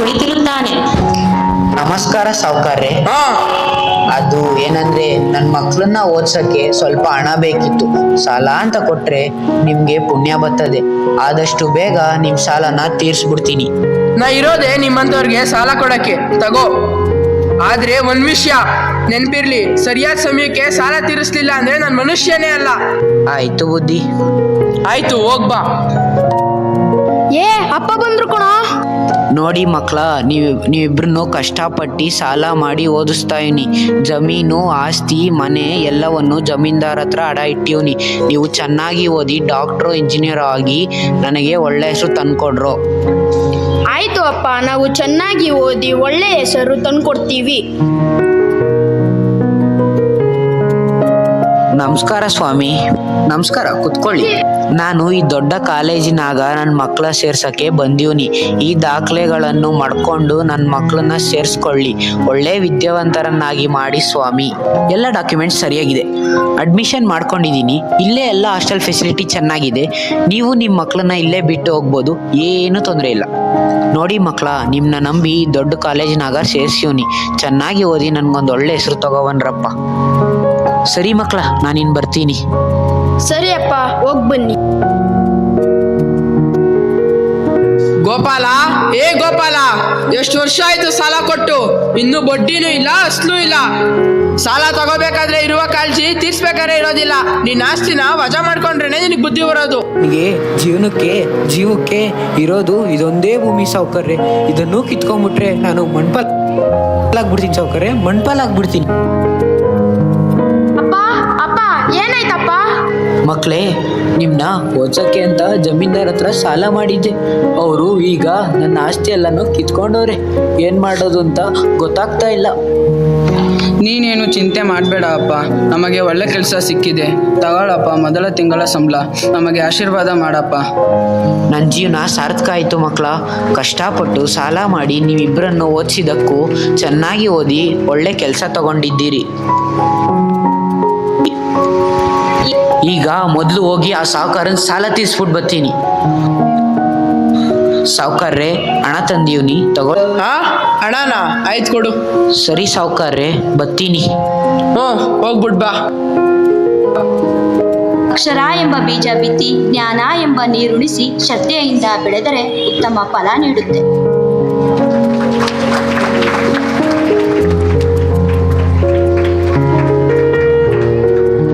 ಕುಳಿತಿರುತ್ತಾನೆ. ನಮಸ್ಕಾರ ಸಾವ್ಕಾರ್ರೆ. ಅದು ಏನಂದ್ರೆ ನನ್ನ ಮಕ್ಳನ್ನ ಓದ್ಸಕ್ಕೆ ಸ್ವಲ್ಪ ಹಣ ಬೇಕಿತ್ತು. ಸಾಲ ಅಂತ ಕೊಟ್ರೆ ನಿಮ್ಗೆ ಪುಣ್ಯ ಬರ್ತದೆ. ಆದಷ್ಟು ಬೇಗ ನಿಮ್ ಸಾಲನ ತೀರ್ಸ್ಬಿಡ್ತೀನಿ. ನಾ ಇರೋದೇ ನಿಮ್ಮಂತವ್ರಿಗೆ ಸಾಲ ಕೊಡಕ್ಕೆ, ತಗೋ. ಆದ್ರೆ ಒಂದ್ ವಿಷಯ ನೆನ್ಪಿರ್ಲಿ, ಸರಿಯಾದ ಸಮಯಕ್ಕೆ ಸಾಲ ತೀರಿಸ್ಲಿಲ್ಲ ಅಂದ್ರೆ ನಾನ್ ಮನುಷ್ಯನೇ ಅಲ್ಲ. ಆಯ್ತು ಬುದ್ಧಿ. ಆಯ್ತು, ಹೋಗ್ಬಾ. ಏ ಅಪ್ಪ ಬಂದ್ರು ಕಣ. ನೋಡಿ ಮಕ್ಳ, ನೀವಿಬ್ರನ್ನು ಕಷ್ಟಪಟ್ಟು ಸಾಲ ಮಾಡಿ ಓದಿಸ್ತಾ ಇದೀನಿ. ಜಮೀನು, ಆಸ್ತಿ, ಮನೆ ಎಲ್ಲವನ್ನು ಜಮೀನ್ದಾರ್ ಹತ್ರ ಅಡ ಇಟ್ಟಿವ್ನಿ. ನೀವು ಚೆನ್ನಾಗಿ ಓದಿ ಡಾಕ್ಟ್ರು, ಇಂಜಿನಿಯರ್ ಆಗಿ ನನಗೆ ಒಳ್ಳೆ ಹೆಸರು ತಂದ್ಕೊಡ್ರು. ಆಯ್ತು ಅಪ್ಪ, ನಾವು ಚೆನ್ನಾಗಿ ಓದಿ ಒಳ್ಳೆ ಹೆಸರು ತಂದ್ಕೊಡ್ತೀವಿ. ನಮಸ್ಕಾರ ಸ್ವಾಮಿ. ನಮಸ್ಕಾರ, ಕುತ್ಕೊಳ್ಳಿ. ನಾನು ಈ ದೊಡ್ಡ ಕಾಲೇಜಿನಾಗ ನನ್ನ ಮಕ್ಕಳ ಸೇರ್ಸಕ್ಕೆ ಬಂದೀವ್ನಿ. ಈ ದಾಖಲೆಗಳನ್ನು ಮಾಡ್ಕೊಂಡು ನನ್ನ ಮಕ್ಕಳನ್ನ ಸೇರಿಸ್ಕೊಳ್ಳಿ. ಒಳ್ಳೆ ವಿದ್ಯಾವಂತರನ್ನಾಗಿ ಮಾಡಿ ಸ್ವಾಮಿ. ಎಲ್ಲ ಡಾಕ್ಯುಮೆಂಟ್ಸ್ ಸರಿಯಾಗಿದೆ. ಅಡ್ಮಿಷನ್ ಮಾಡ್ಕೊಂಡಿದ್ದೀನಿ. ಇಲ್ಲೇ ಎಲ್ಲ ಹಾಸ್ಟೆಲ್ ಫೆಸಿಲಿಟಿ ಚೆನ್ನಾಗಿದೆ. ನೀವು ನಿಮ್ಮ ಮಕ್ಕಳನ್ನ ಇಲ್ಲೇ ಬಿಟ್ಟು ಹೋಗ್ಬೋದು, ಏನು ತೊಂದರೆ ಇಲ್ಲ. ನೋಡಿ ಮಕ್ಕಳ, ನಿಮ್ಮನ್ನ ನಂಬಿ ದೊಡ್ಡ ಕಾಲೇಜಿನಾಗ ಸೇರ್ಸಿವ್ನಿ. ಚೆನ್ನಾಗಿ ಓದಿ ನನ್ಗೊಂದು ಒಳ್ಳೆ ಹೆಸರು ತಗೋವನ್ರಪ್ಪ. ಸರಿ ಮಕ್ಕಳ, ನಾನಿನ್ ಬರ್ತೀನಿ. ಸರಿ ಅಪ್ಪ, ಹೋಗ್ ಬನ್ನಿ. ಗೋಪಾಲ, ಏ ಗೋಪಾಲ, ಎಷ್ಟು ವರ್ಷ ಆಯ್ತು ಸಾಲ ಕೊಟ್ಟು, ಇನ್ನು ಬಡ್ಡಿನೂ ಇಲ್ಲ, ಅಸ್ಲೂ ಇಲ್ಲ. ಸಾಲ ತಗೋಬೇಕಾದ್ರೆ ಇರುವ ಕಾಳಜಿ ತೀರ್ಸ್ಬೇಕಾದ್ರೆ ಇರೋದಿಲ್ಲ. ನಿನ್ನ ಆಸ್ತಿನ ವಜಾ ಮಾಡ್ಕೊಂಡ್ರೇನೆ ನಿನಗೆ ಬುದ್ಧಿ ಬರೋದು. ನಿಮಗೆ ಜೀವಕ್ಕೆ ಇರೋದು ಇದೊಂದೇ ಭೂಮಿ ಸಾವ್ಕಾರ್ರೆ. ಇದನ್ನು ಕಿತ್ಕೊಂಡ್ಬಿಟ್ರೆ ನಾನು ಮಣ್ಪಾಲಾಗ್ಬಿಡ್ತೀನಿ ಸಾವ್ಕಾರ್ರೆ, ಮಣ್ಪಾಲಾಗ್ಬಿಡ್ತೀನಿ. ಅಪ್ಪ ಏನಾಯ್ತಪ್ಪ? ಮಕ್ಕಳೇ, ನಿಮ್ನ ಓದ್ಸಕ್ಕೆ ಅಂತ ಜಮೀನ್ದಾರ್ ಹತ್ರ ಸಾಲ ಮಾಡಿದ್ದೆ. ಅವರು ಈಗ ನನ್ನ ಆಸ್ತಿ ಎಲ್ಲನೂ ಕಿತ್ಕೊಂಡವ್ರೆ. ಏನ್ ಮಾಡೋದು ಅಂತ ಗೊತ್ತಾಗ್ತಾ ಇಲ್ಲ. ನೀನೇನು ಚಿಂತೆ ಮಾಡಬೇಡ ಅಪ್ಪ, ನಮಗೆ ಒಳ್ಳೆ ಕೆಲಸ ಸಿಕ್ಕಿದೆ. ತಗೊಳಪ್ಪ, ಮೊದಲ ತಿಂಗಳ ಸಂಬಳ. ನಮಗೆ ಆಶೀರ್ವಾದ ಮಾಡಪ್ಪ. ನನ್ನ ಜೀವನ ಸಾರ್ಥಕ ಆಯಿತು ಮಕ್ಕಳ. ಕಷ್ಟಪಟ್ಟು ಸಾಲ ಮಾಡಿ ನೀವಿಬ್ಬರನ್ನು ಓದಿಸಿದಕ್ಕೂ ಚೆನ್ನಾಗಿ ಓದಿ ಒಳ್ಳೆ ಕೆಲಸ ತಗೊಂಡಿದ್ದೀರಿ. ಈಗ ಮೊದಲು ಹೋಗಿ ಆ ಸಾವುಕಾರನ ಸಾಲ ತೀರ್ಸ್ಬಿಟ್ಟು ಬರ್ತೀನಿ. ಸಾವುಕಾರ್ರೆ, ಹಣ ತಂದೀವ್ನಿ, ತಗೋ. ಹಣನಾ? ಆಯ್ತು, ಕೊಡು. ಸರಿ ಸಾವುಕಾರ್ರೆ, ಬರ್ತೀನಿ. ಹೋಗ್ಬಿಡ್ ಬಾ. ಅಕ್ಷರ ಎಂಬ ಬೀಜ ಬಿತ್ತಿ ಜ್ಞಾನ ಎಂಬ ನೀರುಣಿಸಿ ಶ್ರದ್ಧೆಯಿಂದ ಬೆಳೆದರೆ ಉತ್ತಮ ಫಲ ನೀಡುತ್ತೆ.